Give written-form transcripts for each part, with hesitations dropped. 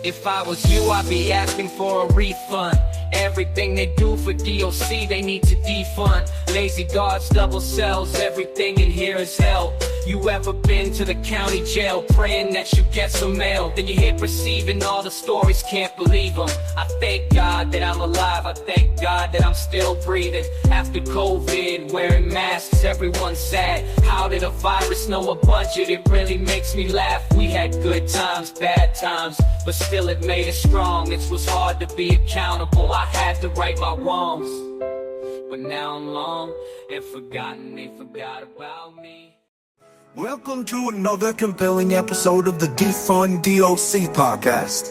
If I was you, I'd be asking for a refund. Everything they do for DOC, they need to defund. Lazy guards, double cells, everything in here is hell. You ever been to the county jail praying that you get some mail? Then you hit receive and all the stories, can't believe them. I thank God that I'm alive, I thank God that I'm still breathing. After COVID, wearing masks, everyone's sad. How did a virus know a budget? It really makes me laugh. We had good times, bad times, but still it made us strong. It was hard to be accountable, I had to right my wrongs. But now I'm long and forgotten, they forgot about me. Welcome to another compelling episode of the Defund DOC podcast.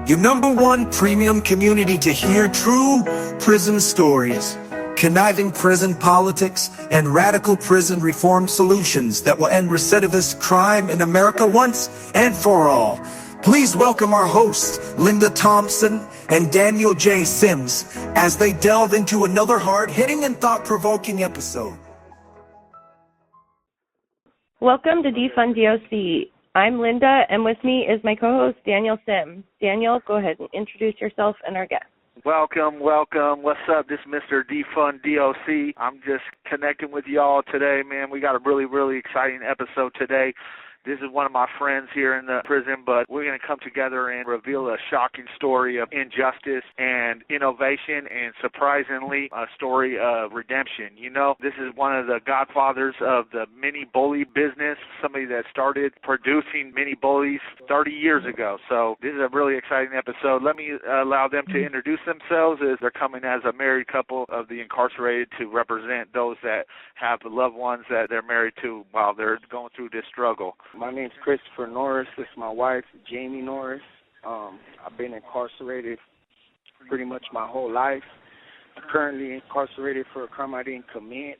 Your #1 premium community to hear true prison stories, conniving prison politics, and radical prison reform solutions that will end recidivist crime in America once and for all. Please welcome our hosts, Linda Thompson and Daniel J. Sims, as they delve into another hard-hitting and thought-provoking episode. Welcome to Defund DOC. I'm Linda, and with me is my co-host, Daniel Sims. Daniel, go ahead and introduce yourself and our guest. Welcome. What's up? This is Mr. Defund DOC. I'm just connecting with y'all today, man. We got a really exciting episode today. This is one of my friends here in the prison, but we're going to come together and reveal a shocking story of injustice and innovation, and surprisingly, a story of redemption. You know, this is one of the godfathers of the Mini-Bully business, somebody that started producing Mini-Bullies 30 years ago. So this is a really exciting episode. Let me allow them to introduce themselves, as they're coming as a married couple of the incarcerated to represent those that have loved ones that they're married to while they're going through this struggle. My name's Christopher Norris. This is my wife, Jamie Norris. I've been incarcerated pretty much my whole life. I'm currently incarcerated for a crime I didn't commit.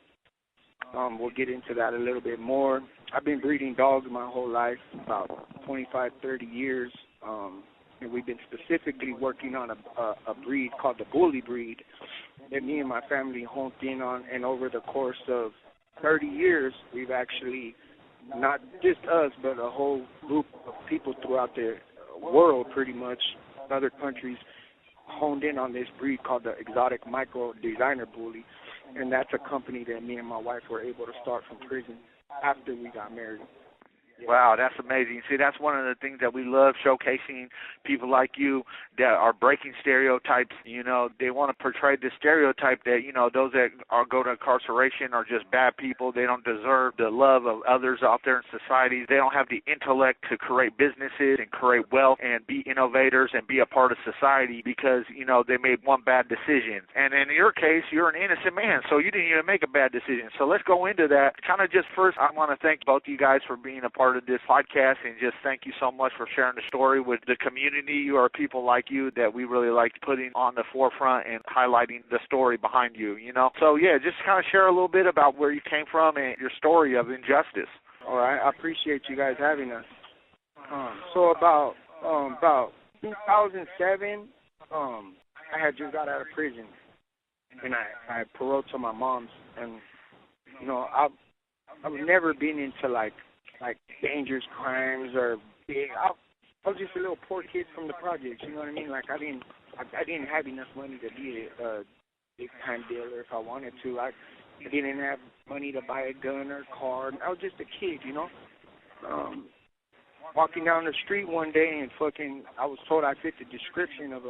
We'll get into that a little bit more. I've been breeding dogs my whole life, about 25, 30 years. And we've been specifically working on a breed called the bully breed that me and my family honed in on. And over the course of 30 years, we've actually, not just us, but a whole group of people throughout the world, pretty much, other countries, honed in on this breed called the Exotic Micro Designer Bully. And that's a company that me and my wife were able to start from prison after we got married. Wow, that's amazing. See, that's one of the things that we love, showcasing people like you that are breaking stereotypes. You know, they want to portray the stereotype that, you know, those that go to incarceration are just bad people. They don't deserve the love of others out there in society. They don't have the intellect to create businesses and create wealth and be innovators and be a part of society because, you know, they made one bad decision. And in your case, you're an innocent man, so you didn't even make a bad decision. So let's go into that. Kind of just first, I want to thank both of you guys for being a part of this podcast, and just thank you so much for sharing the story with the community. You are people like you that we really like putting on the forefront and highlighting the story behind you, you know. So yeah, just kind of share a little bit about where you came from and your story of injustice. All right, I appreciate you guys having us. So about 2007, I had just got out of prison, and I had paroled to my mom's, and you know, I've never been into like dangerous crimes or big. I was just a little poor kid from the projects, you know what I mean? Like I didn't have enough money to be a big time dealer if I wanted to. I didn't have money to buy a gun or a car. I was just a kid, you know. Walking down the street one day and I was told I fit the description of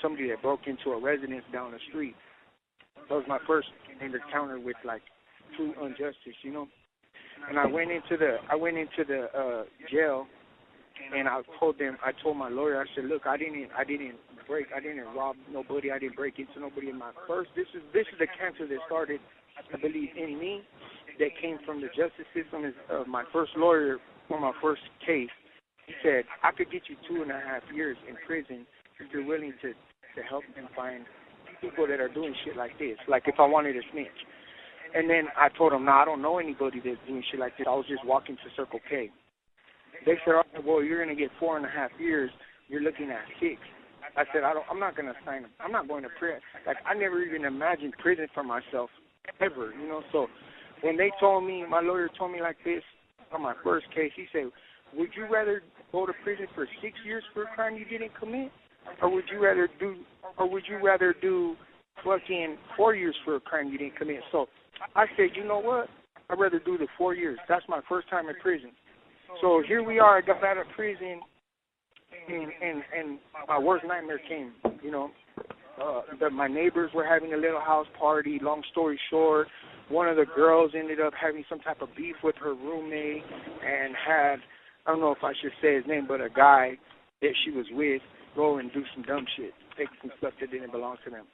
somebody that broke into a residence down the street. That was my first encounter with like true injustice, you know. And I went into the jail, and I told my lawyer, I said, look, I didn't rob nobody, I didn't break into nobody in my first. This is the cancer that started, I believe, in me, that came from the justice system. Is my first lawyer for my first case. He said, I could get you 2.5 years in prison if you're willing to help them find people that are doing shit like this. Like if I wanted to snitch. And then I told them, no, I don't know anybody that's doing shit like this. I was just walking to Circle K. They said, oh, well, you're going to get 4.5 years. You're looking at 6. I said, I'm not going to sign. I'm not going to prison. Like, I never even imagined prison for myself ever, you know. So when they told me, my lawyer told me like this on my first case, he said, would you rather go to prison for 6 years for a crime you didn't commit, or would you rather do fucking 4 years for a crime you didn't commit? So I said, you know what? I'd rather do the 4 years. That's my first time in prison. So here we are. I got out of prison, and my worst nightmare came. You know, my neighbors were having a little house party. Long story short, one of the girls ended up having some type of beef with her roommate and had, I don't know if I should say his name, but a guy that she was with go and do some dumb shit, take some stuff that didn't belong to them.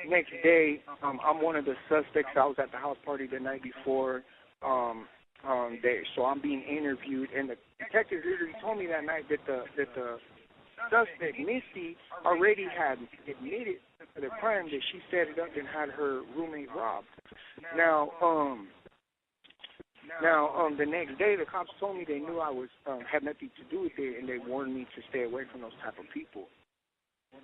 Next day, I'm one of the suspects. I was at the house party the night before. So I'm being interviewed, and the detective literally told me that night that the suspect, Missy, already had admitted to the crime, that she set it up and had her roommate robbed. Now, the next day, the cops told me they knew I was had nothing to do with it, and they warned me to stay away from those type of people.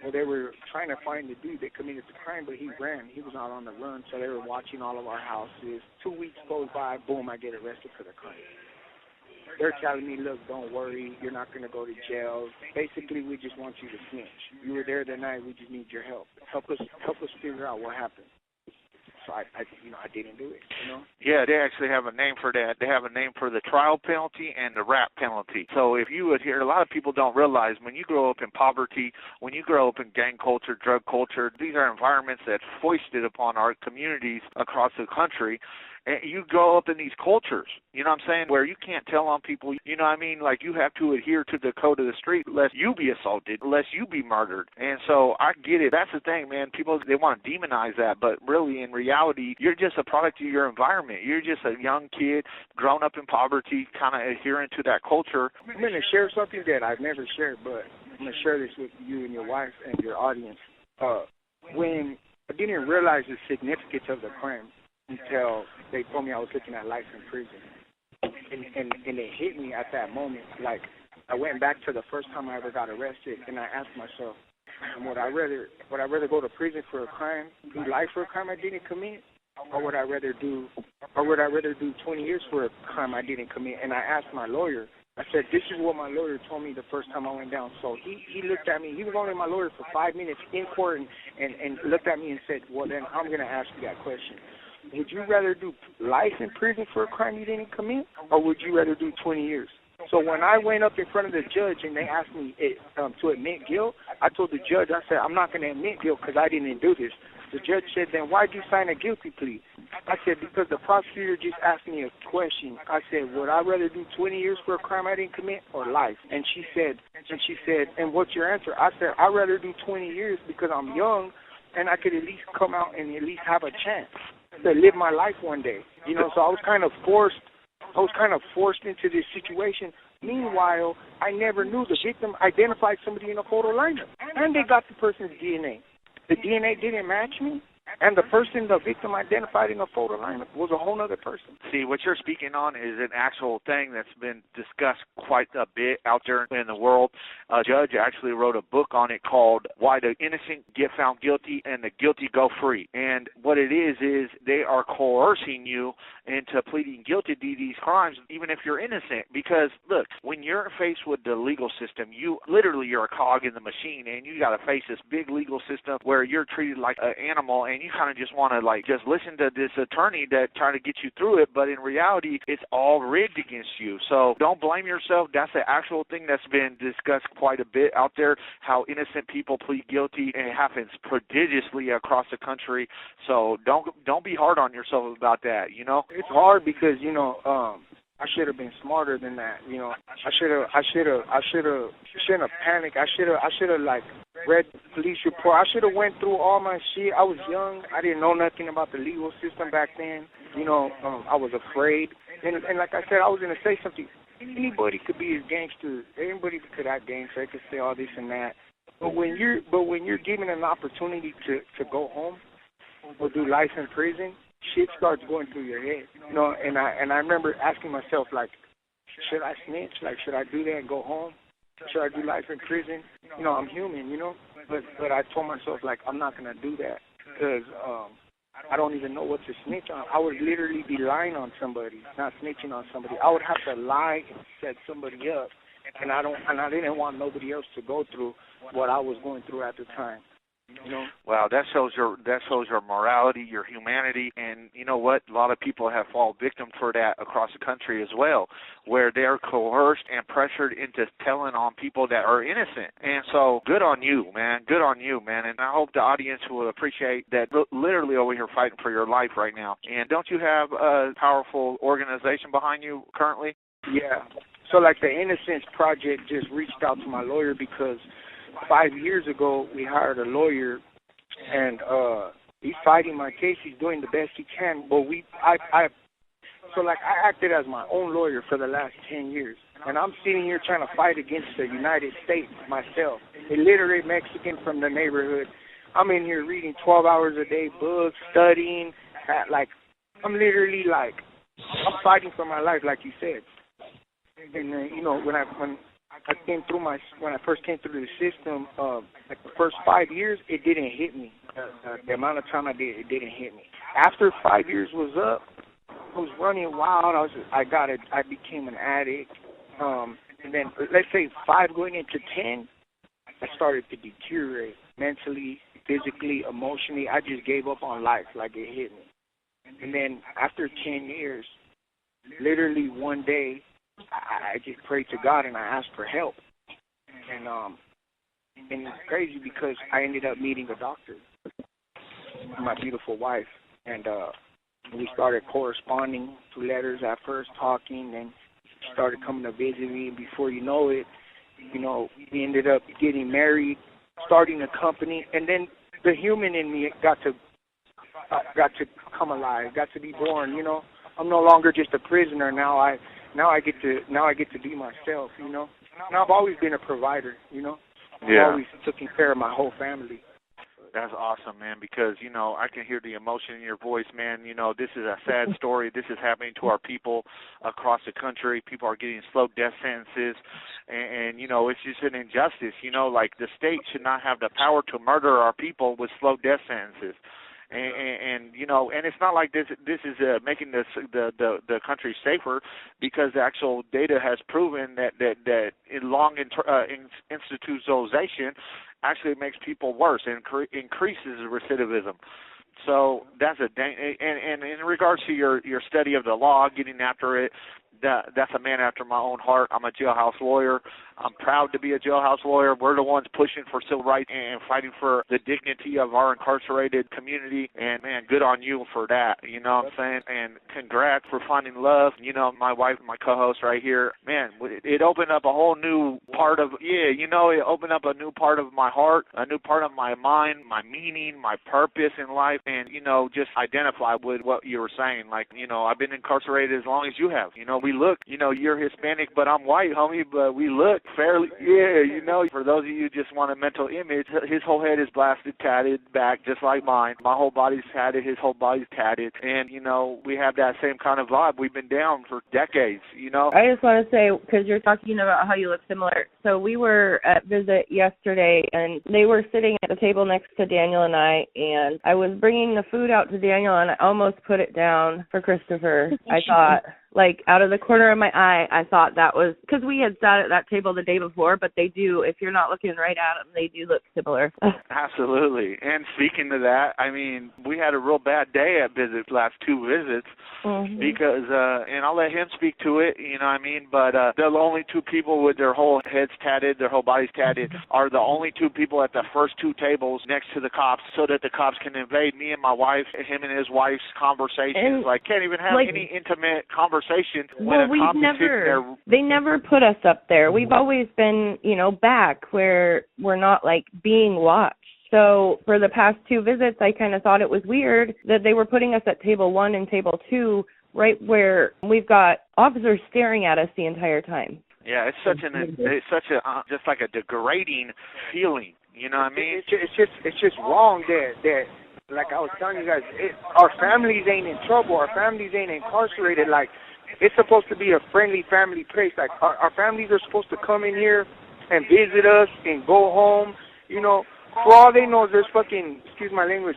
Well, they were trying to find the dude that committed the crime, but he ran. He was out on the run, so they were watching all of our houses. 2 weeks goes by, boom, I get arrested for the crime. They're telling me, look, don't worry, you're not going to go to jail. Basically, we just want you to snitch. You were there that night, we just need your help. Help us figure out what happened. So I didn't do it, you know? Yeah, they actually have a name for that. They have a name for the trial penalty and the rap penalty. So if you would hear, a lot of people don't realize when you grow up in poverty, when you grow up in gang culture, drug culture, these are environments that foisted upon our communities across the country. And you grow up in these cultures, you know what I'm saying, where you can't tell on people, you know what I mean, like you have to adhere to the code of the street lest you be assaulted, lest you be murdered. And so I get it. That's the thing, man. People, they want to demonize that, but really in reality, you're just a product of your environment. You're just a young kid grown up in poverty, kind of adhering to that culture. I'm going to share something that I've never shared, but I'm going to share this with you and your wife and your audience. When I didn't realize the significance of the crime until they told me I was looking at life in prison. And it hit me at that moment. Like, I went back to the first time I ever got arrested, and I asked myself, would I rather go to prison for a crime, do life for a crime I didn't commit, or would I rather do 20 years for a crime I didn't commit? And I asked my lawyer, I said, this is what my lawyer told me the first time I went down. So he looked at me. He was only my lawyer for 5 minutes in court and looked at me and said, well, then I'm going to ask you that question. Would you rather do life in prison for a crime you didn't commit, or would you rather do 20 years? So when I went up in front of the judge and they asked me to admit guilt, I told the judge, I said, I'm not going to admit guilt because I didn't do this. The judge said, then why'd you sign a guilty plea? I said, because the prosecutor just asked me a question. I said, would I rather do 20 years for a crime I didn't commit or life? And she said, and what's your answer? I said, I'd rather do 20 years because I'm young and I could at least come out and at least have a chance to live my life one day. You know, so I was kind of forced into this situation. Meanwhile, I never knew the victim identified somebody in a photo lineup. And they got the person's DNA. The DNA didn't match me. And the person the victim identified in a photo lineup was a whole other person. See, what you're speaking on is an actual thing that's been discussed quite a bit out there in the world. A judge actually wrote a book on it called Why the Innocent Get Found Guilty and the Guilty Go Free. And what it is they are coercing you into pleading guilty to these crimes, even if you're innocent. Because, look, when you're faced with the legal system, you're a cog in the machine, and you got to face this big legal system where you're treated like an animal, and you kind of just want to just listen to this attorney that trying to get you through it, but in reality, it's all rigged against you. So don't blame yourself. That's the actual thing that's been discussed quite a bit out there, how innocent people plead guilty, and it happens prodigiously across the country. So don't be hard on yourself about that, you know? It's hard because, I should have been smarter than that. I shouldn't have panicked. I should have read the police report. I should have went through all my shit. I was young. I didn't know nothing about the legal system back then. I was afraid. And like I said, I was going to say something. Anybody could be a gangster. Anybody could act gangster. They could say all this and that. But when you're given an opportunity to go home or do life in prison, shit starts going through your head, and I remember asking myself, should I snitch? Should I do that and go home? Should I do life in prison? I'm human, but I told myself, I'm not going to do that because I don't even know what to snitch on. I would literally be lying on somebody, not snitching on somebody. I would have to lie and set somebody up and I didn't want nobody else to go through what I was going through at the time. You know? Wow, that shows your morality, your humanity, and you know what? A lot of people have fallen victim for that across the country as well, where they're coerced and pressured into telling on people that are innocent. And so, good on you, man. Good on you, man. And I hope the audience will appreciate that. Literally over here fighting for your life right now. And don't you have a powerful organization behind you currently? Yeah. So, like the Innocence Project just reached out to my lawyer because 5 years ago, we hired a lawyer, and he's fighting my case. He's doing the best he can. But I acted as my own lawyer for the last 10 years, and I'm sitting here trying to fight against the United States myself. Illiterate Mexican from the neighborhood. I'm in here reading 12 hours a day, books, studying. I'm literally I'm fighting for my life, like you said. And when I first came through the system, like the first 5 years, it didn't hit me. The amount of time I did, it didn't hit me. After 5 years was up, I was running wild. I became an addict. And then let's say 5 going into 10, I started to deteriorate mentally, physically, emotionally. I just gave up on life, like it hit me. And then after 10 years, literally one day, I just prayed to God and I asked for help. And it's crazy because I ended up meeting a doctor, my beautiful wife, and we started corresponding through letters at first, talking, and she started coming to visit me. And before you know it, we ended up getting married, starting a company, and then the human in me got to come alive, got to be born. I'm no longer just a prisoner. Now I get to be myself, Now I've always been a provider, Yeah. I've always taken care of my whole family. That's awesome, man, because, I can hear the emotion in your voice, man. This is a sad story. This is happening to our people across the country. People are getting slow death sentences, and it's just an injustice. Like the state should not have the power to murder our people with slow death sentences. And it's not like this is making the country safer, because the actual data has proven that long institutionalization actually makes people worse and increases recidivism. So that's and in regards to your study of the law, getting after it, that's a man after my own heart. I'm a jailhouse lawyer. I'm proud to be a jailhouse lawyer. We're the ones pushing for civil rights and fighting for the dignity of our incarcerated community. And, man, good on you for that. You know what I'm saying? And congrats for finding love. My wife, my co-host right here, man, it opened up a whole new part of, it opened up a new part of my heart, a new part of my mind, my meaning, my purpose in life, and, just identify with what you were saying. Like, I've been incarcerated as long as you have. We look, you're Hispanic, but I'm white, homie, but we look fairly, for those of you who just want a mental image, his whole head is blasted, tatted back, just like mine. My whole body's tatted, his whole body's tatted, and, we have that same kind of vibe. We've been down for decades, I just want to say, because you're talking about how you look similar, so we were at visit yesterday, and they were sitting at the table next to Daniel and I was bringing the food out to Daniel, and I almost put it down for Christopher. I thought, out of the corner of my eye, I thought that was, because we had sat at that table the day before, but they do, if you're not looking right at them, they do look similar. Absolutely. And speaking to that, we had a real bad day at last 2 visits, because, and I'll let him speak to it, but the only 2 people with their whole heads tatted, their whole bodies tatted, are the only 2 people at the first 2 tables next to the cops, so that the cops can invade me and my wife, him and his wife's conversations. Can't even have any intimate conversation. They never put us up there. We've always been, back where we're not being watched. So for the past 2 visits, I kind of thought it was weird that they were putting us at table 1 and table 2, right where we've got officers staring at us the entire time. Yeah, it's such a just like a degrading feeling. You know what I mean? It's just wrong that. Like I was telling you guys, our families ain't in trouble. Our families ain't incarcerated. It's supposed to be a friendly family place. Our families are supposed to come in here and visit us and go home. For all they know, there's fucking, excuse my language,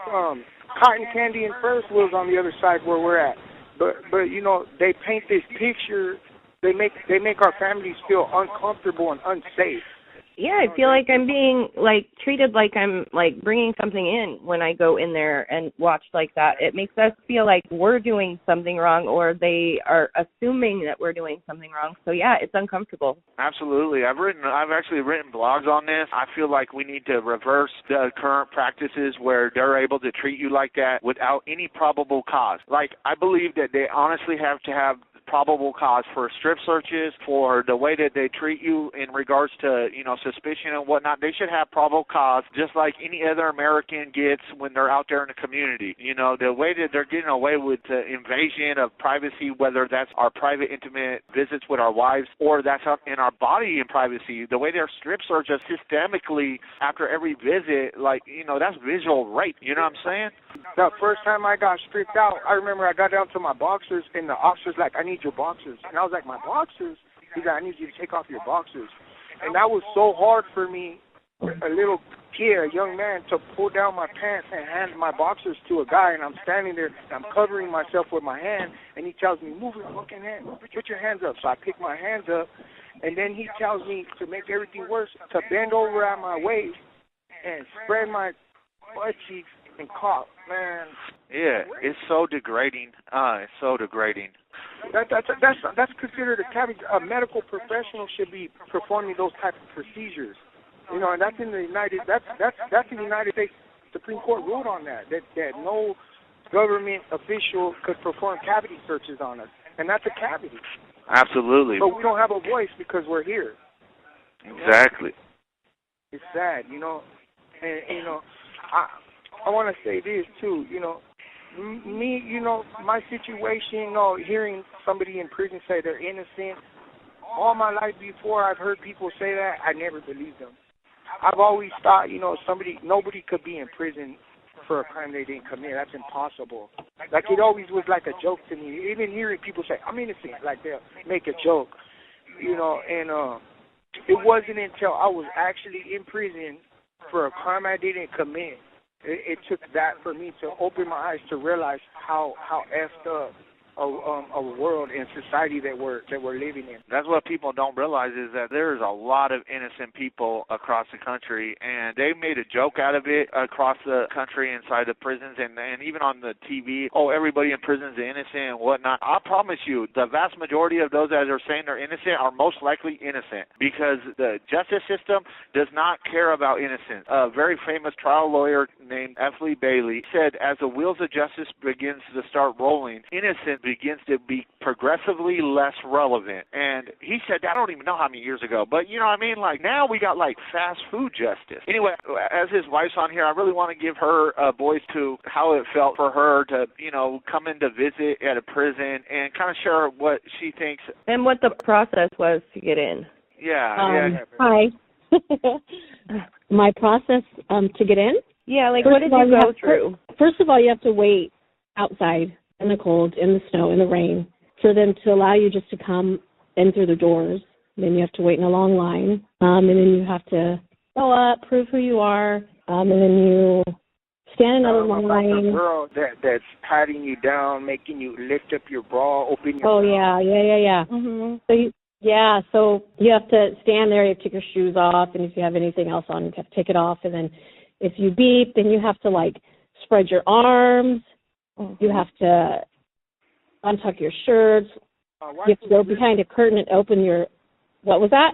cotton candy and Ferris wheels on the other side where we're at. But they paint this picture They make our families feel uncomfortable and unsafe. Yeah, I feel like I'm being like treated like I'm like bringing something in when I go in there and watch like that. It makes us feel like we're doing something wrong, or they are assuming that we're doing something wrong. So yeah, it's uncomfortable. Absolutely. I've actually written blogs on this. I feel like we need to reverse the current practices where they're able to treat you like that without any probable cause. Like, I believe that they honestly have to have probable cause for strip searches, for the way that they treat you in regards to, suspicion and whatnot. They should have probable cause, just like any other American gets when they're out there in the community. The way that they're getting away with the invasion of privacy, whether that's our private, intimate visits with our wives, or that's in our body in privacy, the way they're strip search us systemically after every visit, that's visual rape. You know what I'm saying? The first time I got stripped out, I remember I got down to my boxers, and the officer's like, I need your boxers. And I was like, my boxers? He's like, I need you to take off your boxers. And that was so hard for me, a little kid, a young man, to pull down my pants and hand my boxers to a guy, and I'm standing there, and I'm covering myself with my hand, and he tells me, move your fucking hand, put your hands up. So I pick my hands up, and then he tells me, to make everything worse, to bend over at my waist and spread my butt cheeks and cough. Man. Yeah, it's so degrading. It's so degrading. That's considered a cavity. A medical professional should be performing those type of procedures. And that's in the United States Supreme Court ruled on that no government official could perform cavity searches on us, and that's a cavity. Absolutely. But we don't have a voice because we're here. Exactly. It's sad, and I want to say this too, me, my situation, hearing somebody in prison say they're innocent, all my life before I've heard people say that, I never believed them. I've always thought, nobody could be in prison for a crime they didn't commit. That's impossible. Like, it always was like a joke to me. Even hearing people say, I'm innocent, like they'll make a joke, and it wasn't until I was actually in prison for a crime I didn't commit. It took that for me to open my eyes to realize how effed up a world and society that we're living in. That's what people don't realize, is that there's a lot of innocent people across the country, and they made a joke out of it across the country inside the prisons and even on the TV. Oh, everybody in prisons is innocent and whatnot. I promise you, the vast majority of those that are saying they're innocent are most likely innocent, because the justice system does not care about innocence. A very famous trial lawyer named F. Lee Bailey said, as the wheels of justice begins to start rolling, innocence begins to be progressively less relevant. And he said that, I don't even know how many years ago, but you know what I mean? Like, now we got like fast food justice. Anyway, as his wife's on here, I really want to give her a voice to how it felt for her to, come in to visit at a prison and kind of share what she thinks. And what the process was to get in. Yeah. Hi. My process to get in? Yeah, like, what did you go through? First of all, you have to wait outside in the cold, in the snow, in the rain, for them to allow you just to come in through the doors. Then you have to wait in a long line, and then you have to go up, prove who you are, and then you stand in another line. The girl that's patting you down, making you lift up your bra, open your Oh, yeah. Mm-hmm. So you have to stand there, you have to take your shoes off, and if you have anything else on, you have to take it off, and then if you beep, then you have to, spread your arms. You have to untuck your shirts. You have to go behind a curtain and open your. What was that?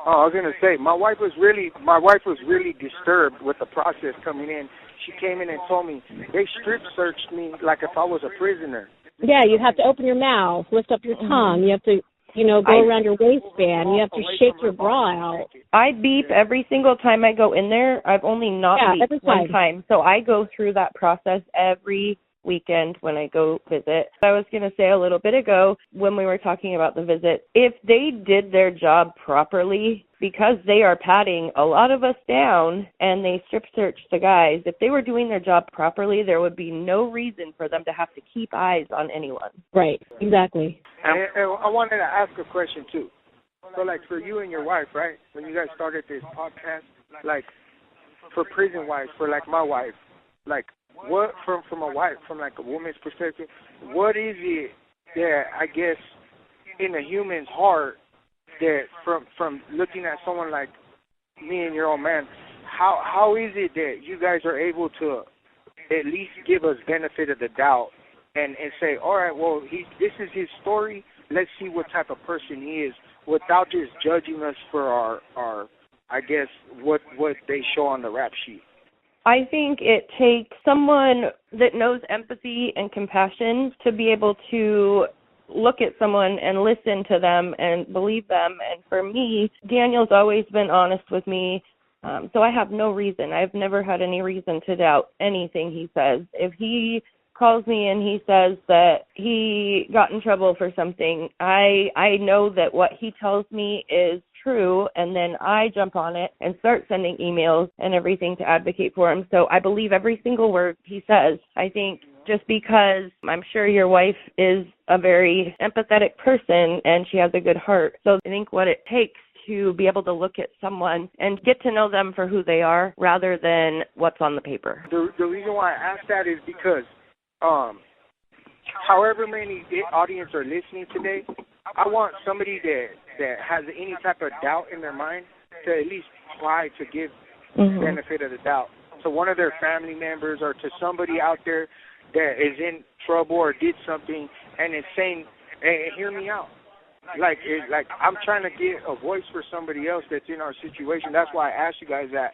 Oh, I was gonna say my wife was really disturbed with the process coming in. She came in and told me they strip searched me like if I was a prisoner. Yeah, you have to open your mouth, lift up your tongue. You have to, go around your waistband. You have to shake your bra out. I beep every single time I go in there. I've only not beeped one time. So I go through that process every weekend when I go visit. I was going to say a little bit ago when we were talking about the visit, if they did their job properly, because they are patting a lot of us down and they strip search the guys, if they were doing their job properly, there would be no reason for them to have to keep eyes on anyone. Right, exactly. And I wanted to ask a question too. So for you and your wife, right, when you guys started this podcast, for prison wives, for my wife, what from a wife, from a woman's perspective, what is it that I guess in a human's heart that from looking at someone like me and your old man, how is it that you guys are able to at least give us benefit of the doubt and say, all right, well, this is his story. Let's see what type of person he is, without just judging us for our I guess, what they show on the rap sheet. I think it takes someone that knows empathy and compassion to be able to look at someone and listen to them and believe them. And for me, Daniel's always been honest with me, so I have no reason. I've never had any reason to doubt anything he says. If he calls me and he says that he got in trouble for something, I know that what he tells me is true, and then I jump on it and start sending emails and everything to advocate for him. So I believe every single word he says. I think just because I'm sure your wife is a very empathetic person and she has a good heart. So I think what it takes to be able to look at someone and get to know them for who they are rather than what's on the paper. The reason why I ask that is because however many audience are listening today, I want somebody that has any type of doubt in their mind to at least try to give the benefit of the doubt to one of their family members or to somebody out there that is in trouble or did something and is saying, hey, hear me out. Like I'm trying to get a voice for somebody else that's in our situation. That's why I asked you guys that.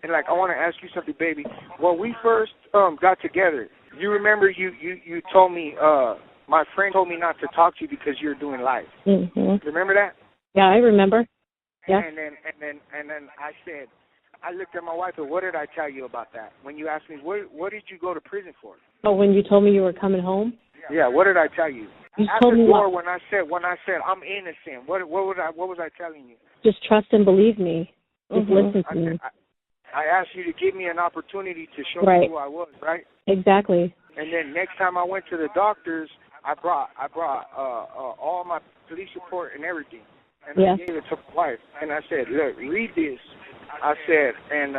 And, I want to ask you something, baby. When we first got together, you remember you told me, my friend told me not to talk to you because you're doing live. Mm-hmm. Remember that? Yeah, I remember. Yeah. And then I said, I looked at my wife and what did I tell you about that? When you asked me, what did you go to prison for? Oh, when you told me you were coming home? Yeah, what did I tell you? You told me what? When I said I'm innocent, what was I telling you? Just trust and believe me. Just listen to me. I asked you to give me an opportunity to show you who I was, right? Exactly. And then next time I went to the doctors, I brought all my police report and everything, and I gave it to my wife. And I said, look, read this. I said, and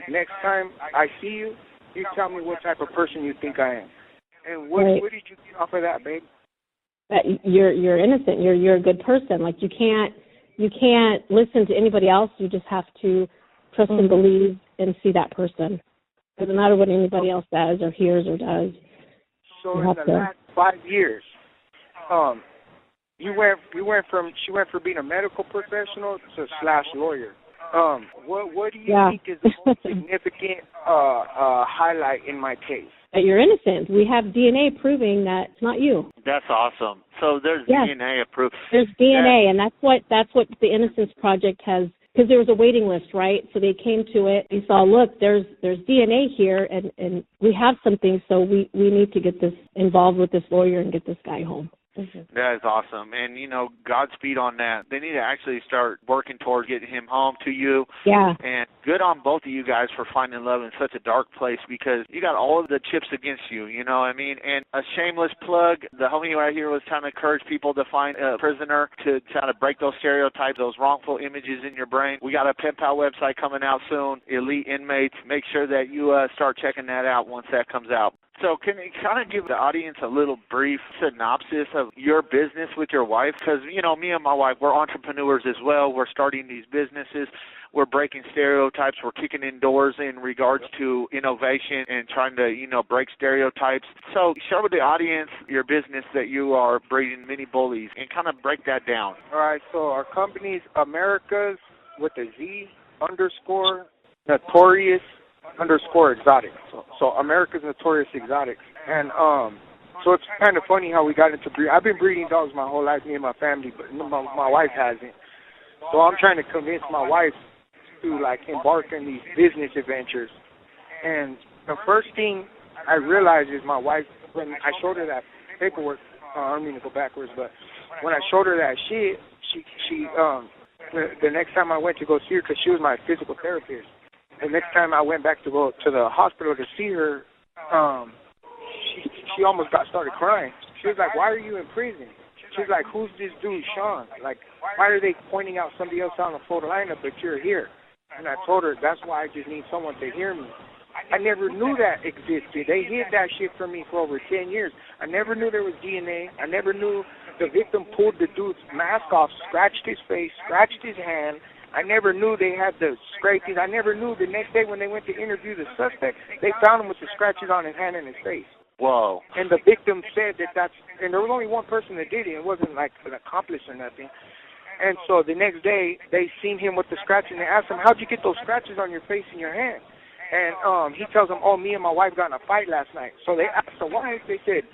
next time I see you, you tell me what type of person you think I am. And what did you get off of that, babe? That you're innocent. You're a good person. Like you can't listen to anybody else. You just have to trust and believe and see that person. Doesn't matter what anybody else says or hears or does. So in the last 5 years, she went from being a medical professional to /lawyer. What do you think is the most significant highlight in my case? That you're innocent. We have DNA proving that it's not you. That's awesome. So there's DNA approved. There's DNA, and that's what the Innocence Project has. Because there was a waiting list, right? So they came to it. They saw, look, there's DNA here, and we have something, so we need to get this involved with this lawyer and get this guy home. That is awesome. And, Godspeed on that. They need to actually start working towards getting him home to you. Yeah. And good on both of you guys for finding love in such a dark place because you got all of the chips against you, you know what I mean? And a shameless plug, the homie right here was trying to encourage people to find a prisoner to try to break those stereotypes, those wrongful images in your brain. We got a pen pal website coming out soon, Elite Inmates. Make sure that you start checking that out once that comes out. So can you kind of give the audience a little brief synopsis of your business with your wife? Because, me and my wife, we're entrepreneurs as well. We're starting these businesses. We're breaking stereotypes. We're kicking in doors in regards to innovation and trying to, break stereotypes. So share with the audience your business that you are breeding Mini-Bullies and kind of break that down. All right, so our company's America's with a Z _ Notoriouz Exoticz. So America's Notoriouz Exoticz. And so it's kind of funny how we got into breeding. I've been breeding dogs my whole life, me and my family, but my wife hasn't. So I'm trying to convince my wife to embark on these business adventures. And the first thing I realized is my wife, when I showed her that paperwork, I don't mean to go backwards, but when I showed her that shit, she the next time I went to go see her, because she was my physical therapist, the next time I went back to go to the hospital to see her, she almost started crying. She was like, why are you in prison? She's like, who's this dude, Sean? Like, why are they pointing out somebody else on the photo lineup, but you're here? And I told her, that's why I just need someone to hear me. I never knew that existed. They hid that shit from me for over 10 years. I never knew there was DNA. I never knew The victim pulled the dude's mask off, scratched his face, scratched his hand. I never knew they had the scrapings. I never knew the next day when they went to interview the suspect, they found him with the scratches on his hand and his face. Whoa. And the victim said and there was only one person that did it. It wasn't like an accomplice or nothing. And so the next day, they seen him with the scratch, and they asked him, how'd you get those scratches on your face and your hand? And he tells them, me and my wife got in a fight last night. So they asked the wife, they said,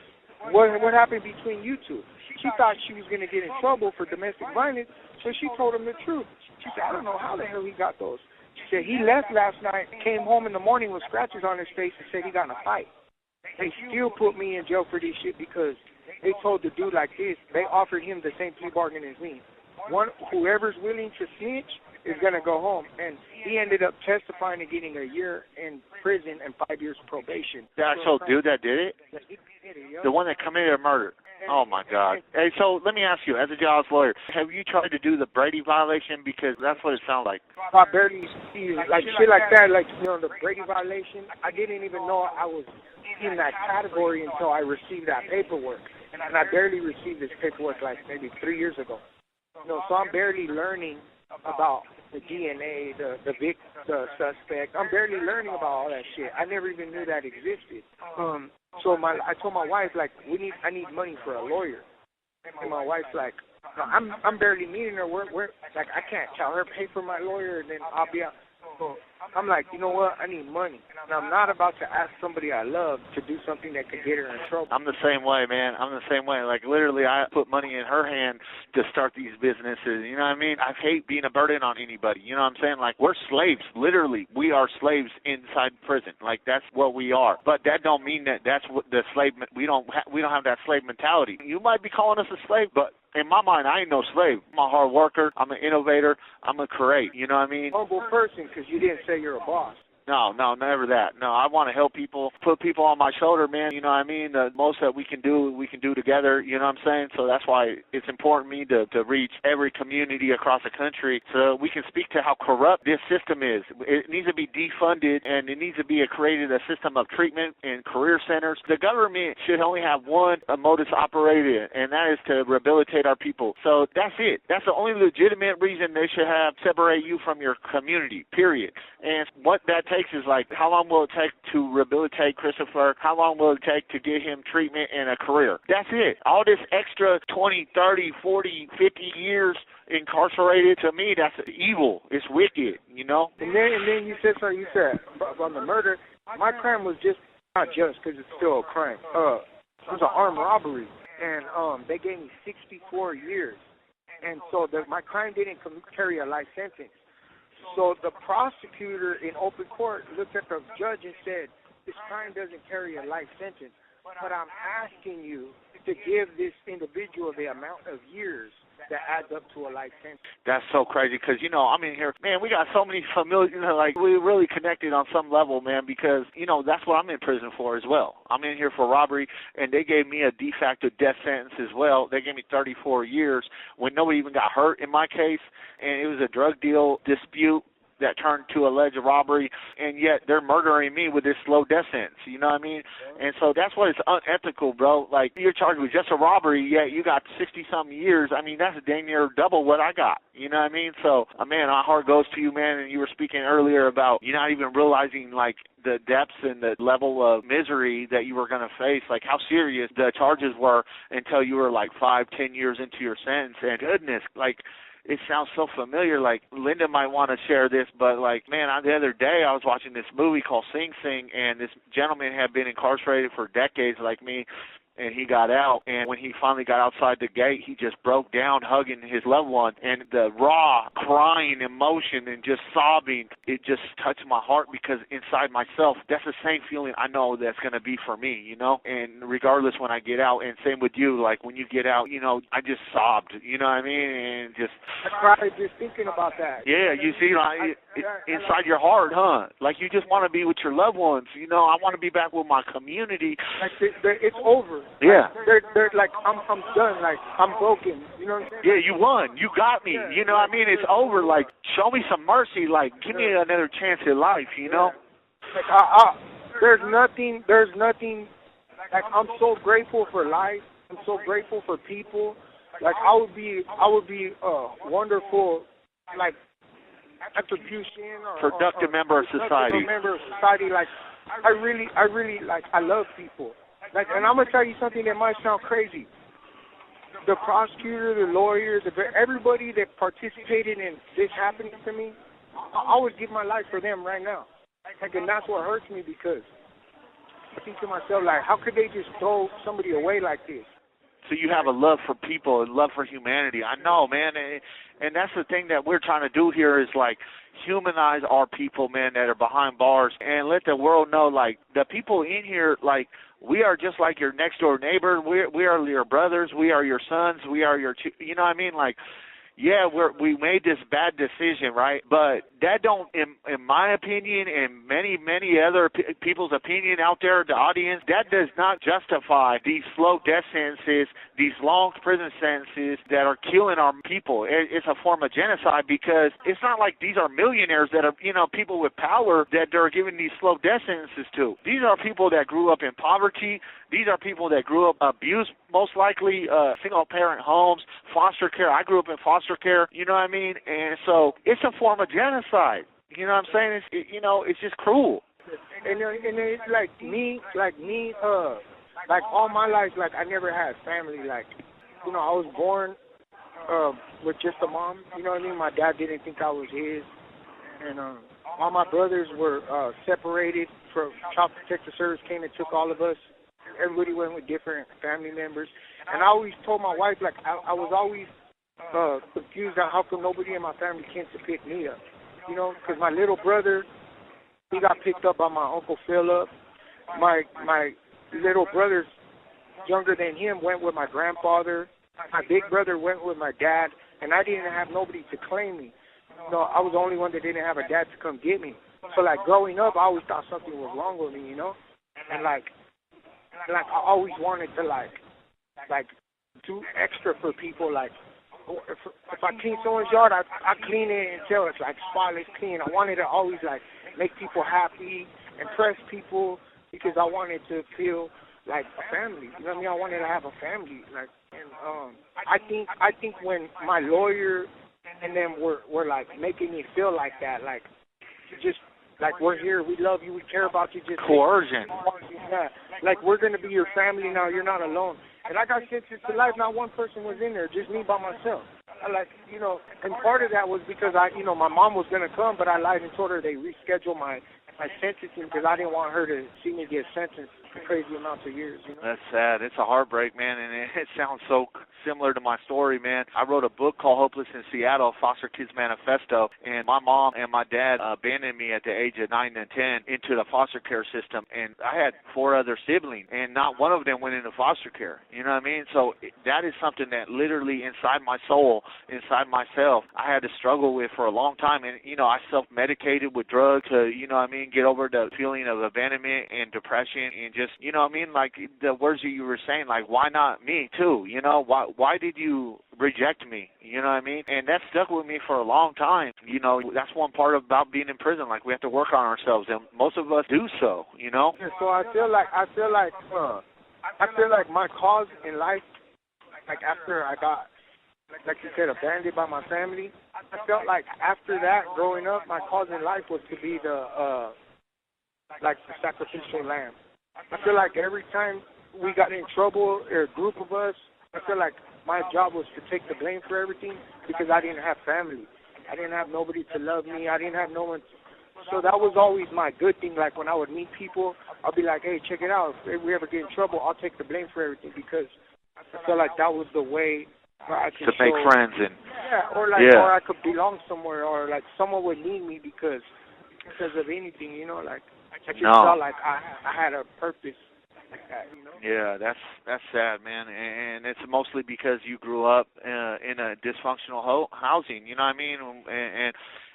what happened between you two? She thought she was going to get in trouble for domestic violence, so she told him the truth. She said, I don't know how the hell he got those. She said, he left last night, came home in the morning with scratches on his face and said he got in a fight. They still put me in jail for this shit because they told the dude like this, they offered him the same plea bargain as me. Whoever's willing to snitch is going to go home. And he ended up testifying and getting a year in prison and 5 years probation. The actual dude that did it? The one that committed a murder? Oh, my God. Hey, so let me ask you, as a jailhouse lawyer, have you tried to do the Brady violation? Because that's what it sounds like. I barely see, like, shit like that, like, the Brady violation. I didn't even know I was in that category until I received that paperwork. And I barely received this paperwork, like, maybe 3 years ago. So I'm barely learning about the DNA, the suspect. I'm barely learning about all that shit. I never even knew that existed. So I told my wife, like, I need money for a lawyer. And my wife's like, no, I'm barely meeting her. Like, I can't tell her pay for my lawyer and then I'll be out. So I'm like, you know what? I need money. And I'm not about to ask somebody I love to do something that could get her in trouble. I'm the same way, man. I'm the same way. Like, literally, I put money in her hand to start these businesses. You know what I mean? I hate being a burden on anybody. You know what I'm saying? Like, we're slaves. Literally, we are slaves inside prison. Like, that's what we are. But that don't mean that that's what the slave. We don't have that slave mentality. You might be calling us a slave, but in my mind, I ain't no slave. I'm a hard worker. I'm an innovator. I'm a create. You know what I mean? Humble person, because you didn't say you're a boss. No, never that. No, I want to help people, put people on my shoulder, man. You know what I mean? The most that we can do together. You know what I'm saying? So that's why it's important to me to reach every community across the country so we can speak to how corrupt this system is. It needs to be defunded, and it needs to be created a system of treatment and career centers. The government should only have one modus operandi, and that is to rehabilitate our people. So that's it. That's the only legitimate reason they should have separate you from your community, period. And what that takes is, like, how long will it take to rehabilitate Christopher? How long will it take to get him treatment and a career? That's it. All this extra 20, 30, 40, 50 years incarcerated, to me, that's evil. It's wicked, you know? And then you said something, you said on the murder. My crime was not just because it's still a crime. It was an armed robbery, and they gave me 64 years. And so my crime didn't carry a life sentence. So the prosecutor in open court looked at the judge and said, this crime doesn't carry a life sentence, but I'm asking you to give this individual the amount of years that adds up to a life sentence. That's so crazy because, you know, I'm in here, man, we got so many familiar, you know, like, we really connected on some level, man, because, you know, that's what I'm in prison for as well. I'm in here for robbery, and they gave me a de facto death sentence as well. They gave me 34 years when nobody even got hurt in my case, and it was a drug deal dispute that turned to alleged robbery, and yet they're murdering me with this slow death sentence, you know what I mean? And so that's what is unethical, bro. Like, you're charged with just a robbery, yet you got 60-something years. I mean, that's dang near double what I got, you know what I mean? So, man, our heart goes to you, man, and you were speaking earlier about you not even realizing, like, the depths and the level of misery that you were going to face, like how serious the charges were until you were like 5-10 years into your sentence. And goodness, like, it sounds so familiar. Like, Linda might want to share this, but, like, man, the other day I was watching this movie called Sing Sing, and this gentleman had been incarcerated for decades like me, and he got out, and when he finally got outside the gate, he just broke down hugging his loved one, and the raw crying emotion and just sobbing, it just touched my heart because inside myself, that's the same feeling I know that's going to be for me, you know, and regardless when I get out, and same with you, like when you get out, you know, I just sobbed, you know what I mean, and just... I cried just thinking about that. Yeah, you see, like, inside your heart, huh? Like, you just want to be with your loved ones, you know, I want to be back with my community. Like, it's over. Yeah. They're like, I'm done. Like, I'm broken. You know what I'm saying? Yeah, you won. You got me. You know what I mean? It's over. Like, show me some mercy. Like, give me another chance at life, you know? Like, there's nothing. Like, I'm so grateful for life. I'm so grateful for people. Like I would be wonderful, like attribution or productive member of society. Like I really like I love people. Like, and I'm gonna tell you something that might sound crazy. The prosecutor, the lawyers, everybody that participated in this happening to me, I would give my life for them right now. Like, and that's what hurts me because I think to myself, like, how could they just throw somebody away like this? So you have a love for people and love for humanity. I know, man, and that's the thing that we're trying to do here is, like, humanize our people, man, that are behind bars and let the world know, like, the people in here, like, we are just like your next-door neighbor. We are your brothers. We are your sons. We are your, you know what I mean? Like, yeah, we made this bad decision, right? But that don't, in my opinion, and many other people's opinion out there, the audience, that does not justify these slow death sentences, these long prison sentences that are killing our people. It's a form of genocide because it's not like these are millionaires that are, you know, people with power that they're giving these slow death sentences to. These are people that grew up in poverty. These are people that grew up abused, most likely single-parent homes, foster care. I grew up in foster care, you know what I mean? And so it's a form of genocide. You know what I'm saying? It's just cruel. And it's like me, like all my life, like I never had family. Like, you know, I was born with just a mom. You know what I mean? My dad didn't think I was his. And all my brothers were separated from Child Protective Service came and took all of us. Everybody went with different family members. And I always told my wife, like, I was always confused on how come nobody in my family came to pick me up. You know, because my little brother, he got picked up by my Uncle Philip. My little brother's younger than him went with my grandfather. My big brother went with my dad. And I didn't have nobody to claim me. You know, I was the only one that didn't have a dad to come get me. So, like, growing up, I always thought something was wrong with me, you know? And, like I always wanted to, like do extra for people. Like, if I clean someone's yard, I clean it until it's, like, spotless clean. I wanted to always, like, make people happy, impress people, because I wanted to feel like a family. You know what I mean? I wanted to have a family. Like, and I think when my lawyer and them were like making me feel like that, like, just like, we're here, we love you, we care about you, just coercion. Yeah, like, we're gonna be your family now. You're not alone. And I got sentenced to life. Not one person was in there, just me by myself. Like, you know, and part of that was because my mom was gonna come, but I lied and told her they rescheduled my sentencing because I didn't want her to see me get sentenced to crazy amounts of years. You know? That's sad. It's a heartbreak, man, and it sounds so similar to my story, man. I wrote a book called Hopeless in Seattle, Foster Kids Manifesto, and my mom and my dad abandoned me at the age of 9 and 10 into the foster care system, and I had 4 other siblings, and not one of them went into foster care. You know what I mean? So that is something that literally inside my soul, inside myself, I had to struggle with for a long time, and, you know, I self-medicated with drugs to, you know what I mean, get over the feeling of abandonment and depression and just, you know what I mean, like the words that you were saying, like, why not me too? You know, why did you reject me? You know what I mean? And that stuck with me for a long time. You know, that's one part about being in prison. Like, we have to work on ourselves, and most of us do so, you know? Yeah, so I feel like my cause in life, like, after I got, like you said, abandoned by my family, I felt like after that, growing up, my cause in life was to be the sacrificial lamb. I feel like every time we got in trouble, or a group of us, I feel like my job was to take the blame for everything because I didn't have family. I didn't have nobody to love me. I didn't have no one. So that was always my good thing. Like, when I would meet people, I'll be like, hey, check it out. If we ever get in trouble, I'll take the blame for everything because I feel like that was the way I could to make friends and or I could belong somewhere, or like someone would need me because of anything, you know, like I just felt like I had a purpose like that, you know. Yeah, that's sad, man, and it's mostly because you grew up in a dysfunctional housing, you know what I mean,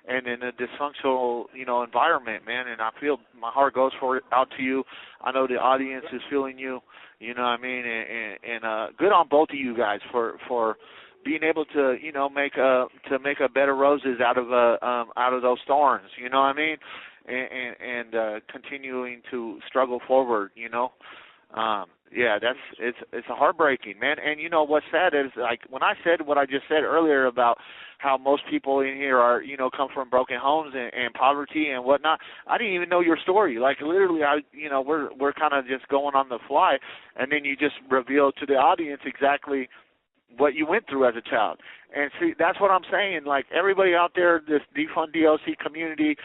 and in a dysfunctional, you know, environment, man. And I feel my heart goes out to you. I know the audience is feeling you. You know what I mean? And good on both of you guys for being able to, you know, make a bed of roses out of those thorns. You know what I mean? And continuing to struggle forward. You know, Yeah, it's heartbreaking, man. And you know what's sad is, like, when I said what I just said earlier about how most people in here are, come from broken homes and poverty and whatnot, I didn't even know your story. Like, literally, we're kind of just going on the fly, and then you just reveal to the audience exactly what you went through as a child. And see, that's what I'm saying. Like, everybody out there, this defund DOC community,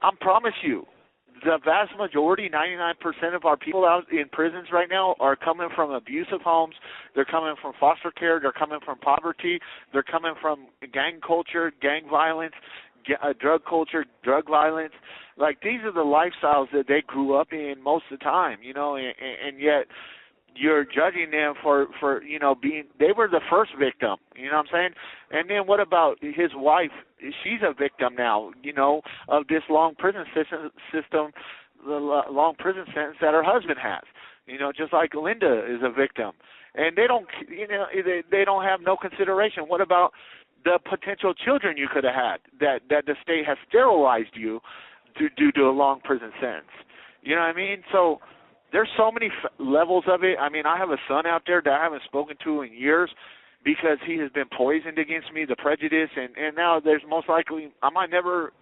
I promise you, the vast majority, 99% of our people out in prisons right now are coming from abusive homes. They're coming from foster care. They're coming from poverty. They're coming from gang culture, gang violence, drug culture, drug violence. Like, these are the lifestyles that they grew up in most of the time, and yet you're judging them for being, they were the first victim, you know what I'm saying? And then what about his wife? She's a victim now, of this long prison system, the long prison sentence that her husband has, just like Linda is a victim. And they don't, they don't have no consideration. What about the potential children you could have had that the state has sterilized you due to a long prison sentence? You know what I mean? So there's so many levels of it. I mean, I have a son out there that I haven't spoken to in years because he has been poisoned against me, the prejudice, and now there's most likely I might never,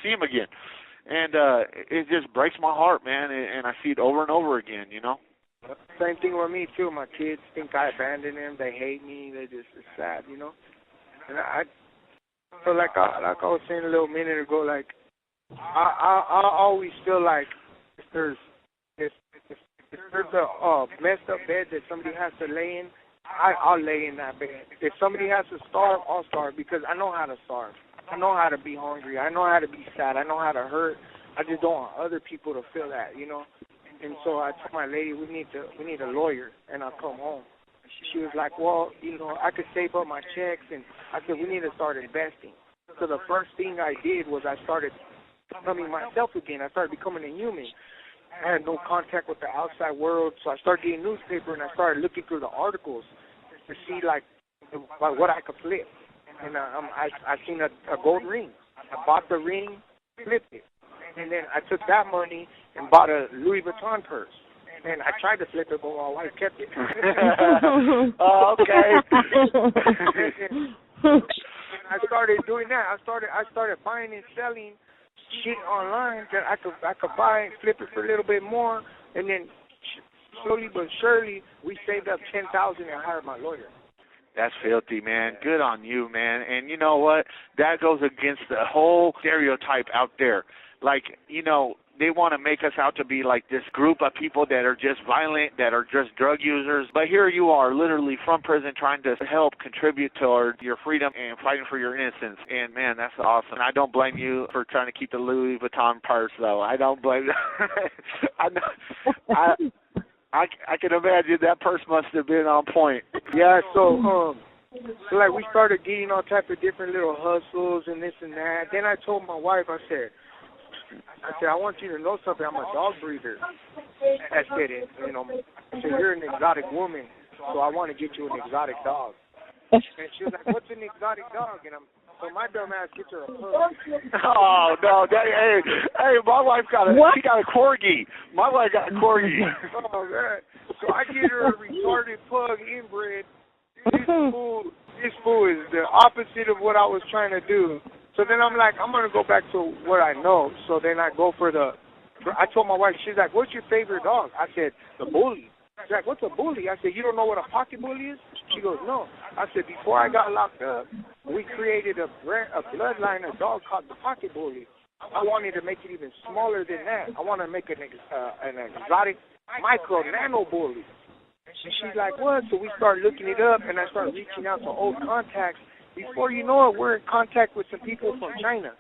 see him again. And it just breaks my heart, man, and I see it over and over again, Same thing with me, too. My kids think I abandoned them. They hate me. It's sad, And I feel like I was saying a little minute ago, like, I always feel like if there's a messed up bed that somebody has to lay in, I'll lay in that bed. If somebody has to starve, I'll starve because I know how to starve. I know how to be hungry. I know how to be sad. I know how to hurt. I just don't want other people to feel that, And so I told my lady, we need a lawyer, and I'll come home. She was like, well, I could save up my checks, and I said, we need to start investing. So the first thing I did was I started becoming myself again. I started becoming a human. I had no contact with the outside world, so I started getting newspaper, and I started looking through the articles to see, like what I could flip. And I seen a gold ring. I bought the ring, flipped it. And then I took that money and bought a Louis Vuitton purse. And I tried to flip it, but my wife kept it. Oh, okay. And I started doing that. I started buying and selling shit online that I could buy and flip it for a little bit more, and then slowly but surely we saved up $10,000 and hired my lawyer. That's filthy, man. Good on you, man. And you know what? That goes against the whole stereotype out there. Like, they want to make us out to be like this group of people that are just violent, that are just drug users. But here you are, literally from prison, trying to help contribute toward your freedom and fighting for your innocence. And, man, that's awesome. I don't blame you for trying to keep the Louis Vuitton purse, though. I don't blame you. I can imagine that purse must have been on point. Yeah, so like we started getting all type of different little hustles and this and that. Then I told my wife, I said, I want you to know something. I'm a dog breeder. I said, I said, you're an exotic woman, so I want to get you an exotic dog. And she was like, what's an exotic dog? And so my dumb ass gets her a pug. Oh, no. Hey, my wife she got a corgi. My wife got a corgi. Oh, man. So I get her a retarded pug inbred. This fool is the opposite of what I was trying to do. So then I'm like, I'm going to go back to what I know. So then I go I told my wife, she's like, what's your favorite dog? I said, the bully. She's like, what's a bully? I said, you don't know what a pocket bully is? She goes, no. I said, before I got locked up, we created a bloodline of dog called the pocket bully. I wanted to make it even smaller than that. I want to make an exotic micro nano bully. And she's like, what? So we started looking it up, and I started reaching out to old contacts. Before you know it, we're in contact with some people from China,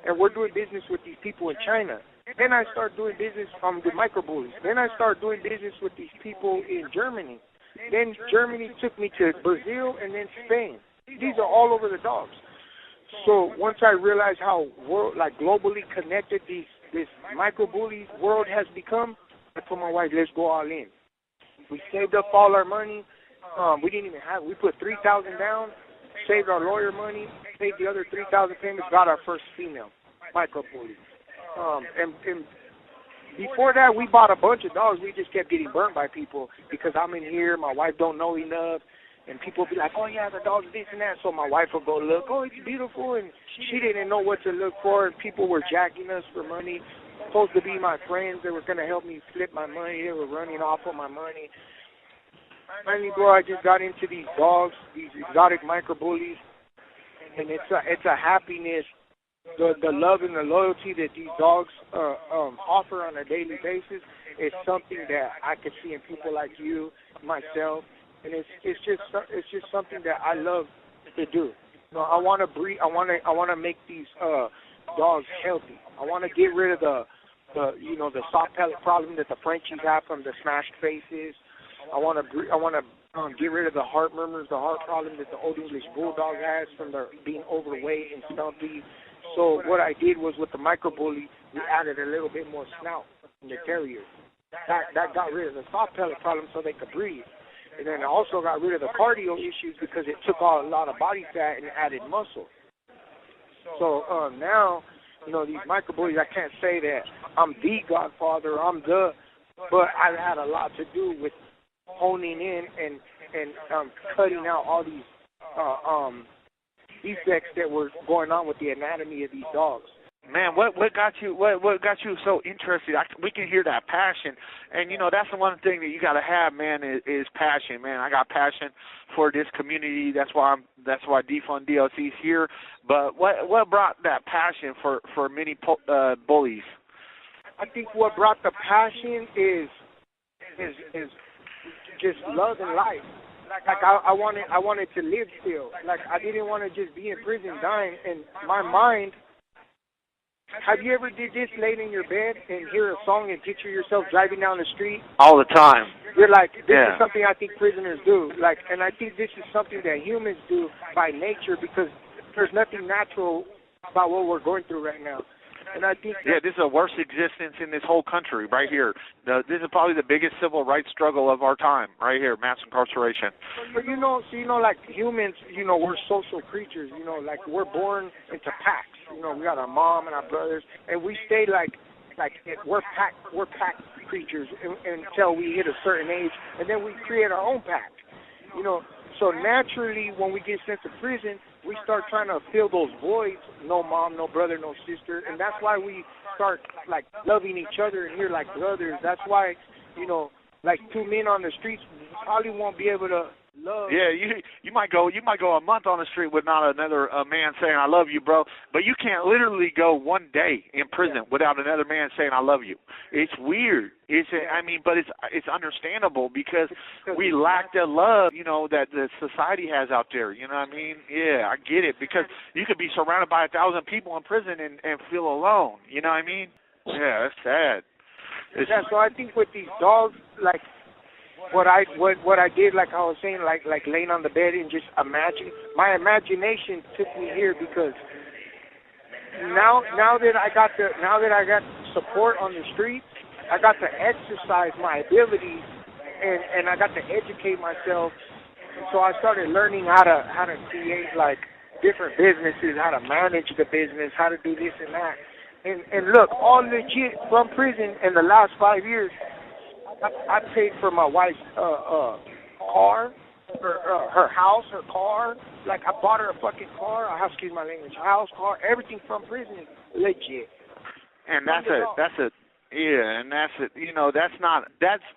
and we're doing business with these people in China. Then I start doing business with micro-bullies. Then I start doing business with these people in Germany. Then Germany took me to Brazil and then Spain. These are all over the dogs. So once I realized how globally connected this micro-bully world has become, I told my wife, let's go all in. We saved up all our money. We put $3,000 down, saved our lawyer money, paid the other $3,000 payments, got our first female micro-bully. And Before that, we bought a bunch of dogs. We just kept getting burnt by people because I'm in here, my wife don't know enough, and people be like, oh, yeah, the dog's this and that. So my wife will go look, oh, it's beautiful, and she didn't know what to look for, and people were jacking us for money. Supposed to be my friends. They were going to help me flip my money. They were running off of my money. Finally, bro, I just got into these dogs, these exotic micro-bullies, and it's a happiness. The love and the loyalty that these dogs offer on a daily basis is something that I can see in people like you, myself, and it's just something that I love to do. You know, I want to breed. I want to make these dogs healthy. I want to get rid of the soft pellet problem that the Frenchies have from the smashed faces. I want to get rid of the heart murmurs, the heart problem that the Old English Bulldog has from their being overweight and stumpy. So what I did was with the micro-bully, we added a little bit more snout in the terrier. That got rid of the soft pellet problem so they could breathe. And then I also got rid of the cardio issues because it took a lot of body fat and added muscle. So now, you know, these micro-bullies, I can't say that I'm the godfather, but I've had a lot to do with honing in and cutting out all these defects that were going on with the anatomy of these dogs. Man, what got you so interested? We can hear that passion, and you know that's the one thing that you got to have, man, is passion, man. I got passion for this community. That's why Defund DLC's here. But what brought that passion for Mini-Bullies? I think what brought the passion is just love and life. Like I wanted to live still. Like I didn't want to just be in prison dying. And my mind. Have you ever did this late in your bed and hear a song and picture yourself driving down the street? All the time. You're like, this is something I think prisoners do. Like, and I think this is something that humans do by nature because there's nothing natural about what we're going through right now. And I think this is the worst existence in this whole country right here. This is probably the biggest civil rights struggle of our time right here, mass incarceration. But you know, like humans, you know, we're social creatures. You know, like we're born into packs. You know, we got our mom and our brothers, and we stay like we're pack creatures until we hit a certain age, and then we create our own pack. You know, so naturally when we get sent to prison, we start trying to fill those voids, no mom, no brother, no sister, and that's why we start, like, loving each other and here like brothers. That's why, you know, like two men on the streets probably won't be able to love. Yeah, you might go a month on the street with not another man saying I love you, bro. But you can't literally go one day in prison without another man saying I love you. It's weird. But it's understandable because we lack the love, you know, that the society has out there. You know what I mean? Yeah, I get it because you could be surrounded by 1,000 people in prison and feel alone. You know what I mean? Yeah, that's sad. So I think with these dogs, like. What I did, like I was saying, like laying on the bed and just imagine. My imagination took me here because now that I got support on the streets, I got to exercise my abilities and I got to educate myself. And so I started learning how to create like different businesses, how to manage the business, how to do this and that. And look, all legit from prison in the last 5 years. I paid for my wife's car, her house, her car. Like, I bought her a fucking car, excuse my language, house, car, everything from prison, legit. And that's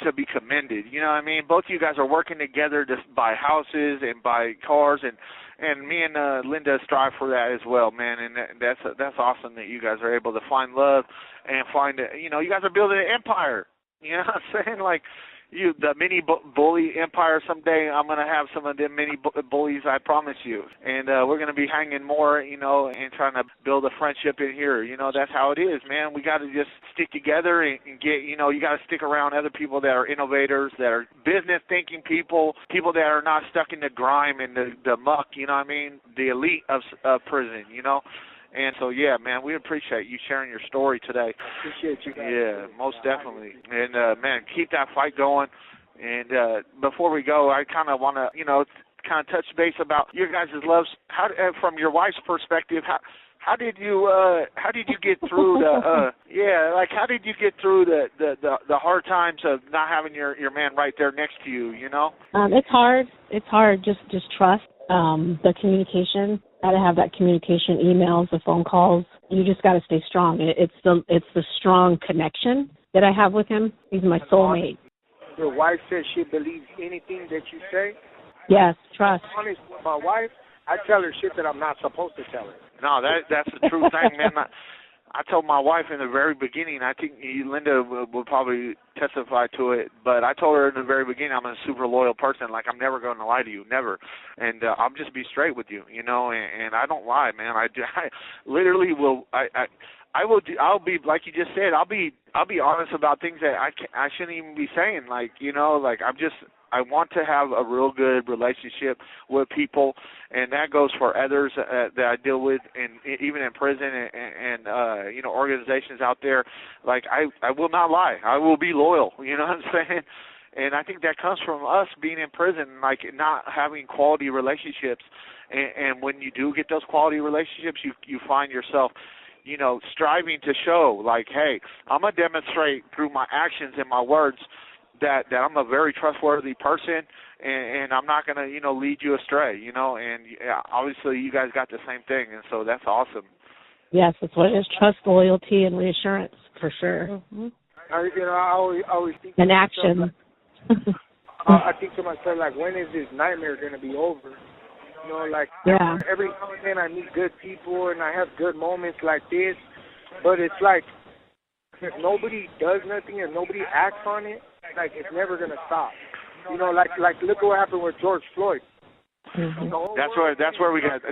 to be commended. You know what I mean? Both of you guys are working together to buy houses and buy cars, and me and Linda strive for that as well, man. And that's awesome that you guys are able to find love and you guys are building an empire. You know what I'm saying? Like, the Mini-Bully empire someday, I'm going to have some of them Mini-Bullies, I promise you. And we're going to be hanging more, you know, and trying to build a friendship in here. You know, that's how it is, man. We got to just stick together and get, you know, you got to stick around other people that are innovators, that are business-thinking people that are not stuck in the grime and the muck, you know what I mean? The elite of prison, you know? And so, yeah, man, we appreciate you sharing your story today. Appreciate you guys. Yeah, most definitely. And, man, keep that fight going. And before we go, I kind of want to, you know, kind of touch base about your guys' loves. How, from your wife's perspective, how did you get through the how did you get through the hard times of not having your man right there next to you, you know? It's hard. Just trust the communication. Got to have that communication, emails, the phone calls. You just got to stay strong. It's the strong connection that I have with him. He's my soulmate. Your wife says she believes anything that you say? Yes, trust. Honest with my wife, I tell her shit that I'm not supposed to tell her. No, that's the true thing, man. I told my wife in the very beginning, I think Linda will probably testify to it, but I told her in the very beginning I'm a super loyal person. Like, I'm never going to lie to you, never. And I'll just be straight with you, you know, and I don't lie, man. I literally will. I'll be, like you just said, I'll be honest about things that I shouldn't even be saying. Like, you know, like I want to have a real good relationship with people, and that goes for others that I deal with, and even in prison and you know, organizations out there. Like, I will not lie. I will be loyal. You know what I'm saying? And I think that comes from us being in prison, like not having quality relationships. And when you do get those quality relationships, you find yourself, you know, striving to show, like, hey, I'm going to demonstrate through my actions and my words that I'm a very trustworthy person, and I'm not going to, you know, lead you astray, you know, and obviously you guys got the same thing, and so that's awesome. Yes, that's what it is, trust, loyalty, and reassurance, for sure. Mm-hmm. I always think and action. I think to myself, like, when is this nightmare going to be over? You know, like, every now and then I meet good people and I have good moments like this, but it's like, if nobody does nothing and nobody acts on it, like, it's never going to stop. You know, like look what happened with George Floyd. Mm-hmm. That's where we got.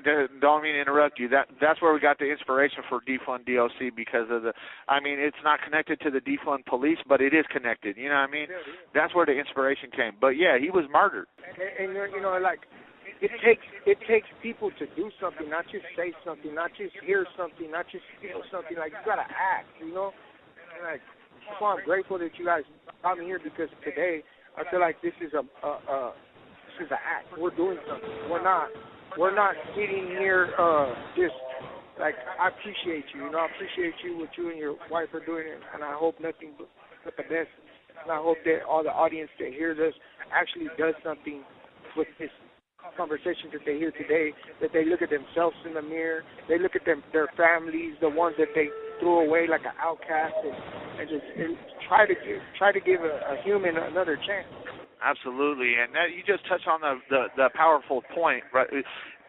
Don't mean to interrupt you. That's where we got the inspiration for defund DOC, because of it's not connected to the defund police, but it is connected. You know what I mean? That's where the inspiration came. But yeah, he was murdered. And you know, like, it takes people to do something, not just say something, not just hear something, not just feel something. Like, you gotta act. You know, and like, so I'm grateful that you guys got me here, because today I feel like this is an act. We're doing something. We're not sitting here just like, I appreciate you. You know, I appreciate you, what you and your wife are doing, and I hope nothing but the best. And I hope that all the audience that hears us actually does something with this conversation that they hear today, that they look at themselves in the mirror, they look at their families, the ones that they threw away like an outcast, and try to give a human another chance. Absolutely, and that, you just touched on the powerful point, right?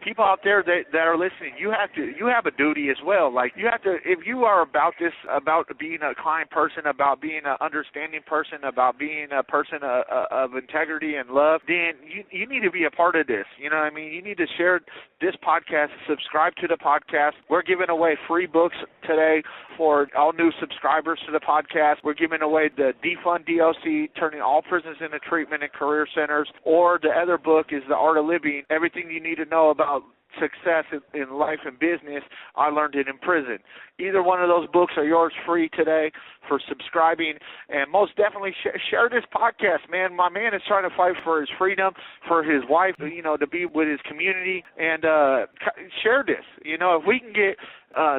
People out there that are listening, you have a duty as well. Like, you have to, if you are about this, about being a kind person, about being an understanding person, about being a person of integrity and love, then you need to be a part of this. You know what I mean? You need to share this podcast, subscribe to the podcast. We're giving away free books today for all new subscribers to the podcast. We're giving away the Defund DOC, Turning All Prisons into Treatment and Career Centers, or the other book is The Art of Living, Everything You Need to Know About Success in Life and Business. I Learned It in Prison. Either one of those books are yours free today for subscribing, and most definitely share this podcast, man. My man is trying to fight for his freedom, for his wife, you know, to be with his community, and share this. You know, if we can get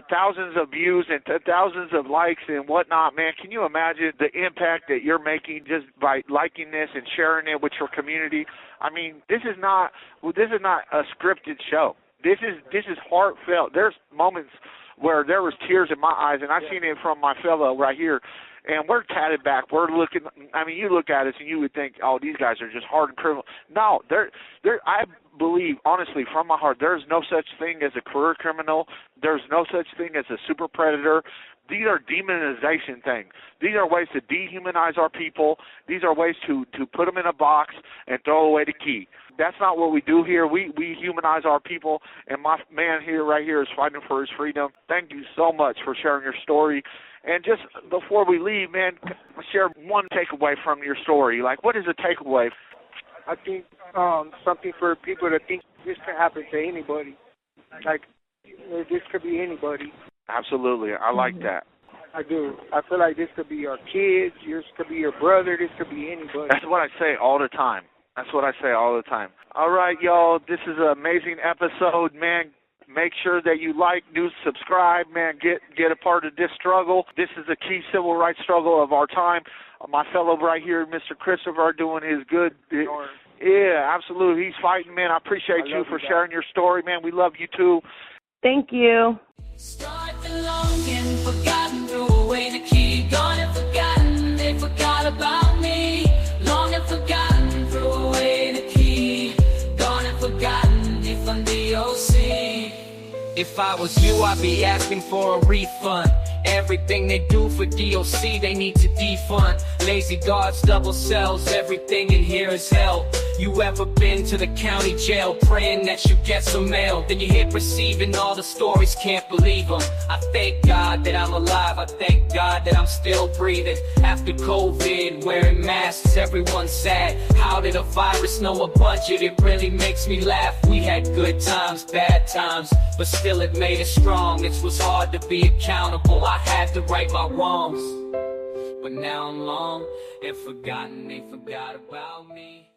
thousands of views and thousands of likes and whatnot, man, can you imagine the impact that you're making just by liking this and sharing it with your community? I mean, this is not a scripted show. This is heartfelt. There's moments where there was tears in my eyes, and I've seen it from my fellow right here. And we're tatted back. We're looking. I mean, you look at us and you would think, oh, these guys are just hardened criminals. No, I believe, honestly, from my heart, there's no such thing as a career criminal. There's no such thing as a super predator. These are demonization things. These are ways to dehumanize our people. These are ways to put them in a box and throw away the key. That's not what we do here. We humanize our people, and my man right here is fighting for his freedom. Thank you so much for sharing your story. And just before we leave, man, share one takeaway from your story. Like, what is the takeaway? I think something for people to think this could happen to anybody. Like, this could be anybody. Absolutely. I like that. I do. I feel like this could be our kids. This could be your brother. This could be anybody. That's what I say all the time. All right, y'all. This is an amazing episode, man. Make sure that you like, do subscribe, man. Get a part of this struggle. This is a key civil rights struggle of our time. My fellow right here, Mr. Christopher, doing his good. Yeah, absolutely. He's fighting, man. I appreciate you for sharing your story, man. We love you too. Thank you. Start the long and forgotten, threw away the key. Gone and forgotten, they forgot about me. Long and forgotten, threw away the key. Gone and forgotten, defund the OC. If I was you, I'd be asking for a refund. Everything they do for DOC, they need to defund. Lazy guards, double cells, everything in here is hell. You ever been to the county jail praying that you get some mail? Then you hit receive and all the stories, can't believe them. I thank God that I'm alive, I thank God that I'm still breathing. After COVID, wearing masks, everyone's sad. How did a virus know a budget? It really makes me laugh. We had good times, bad times, but still it made us strong. It was hard to be accountable, I had to right my wrongs. But now I'm long and forgotten, they forgot about me.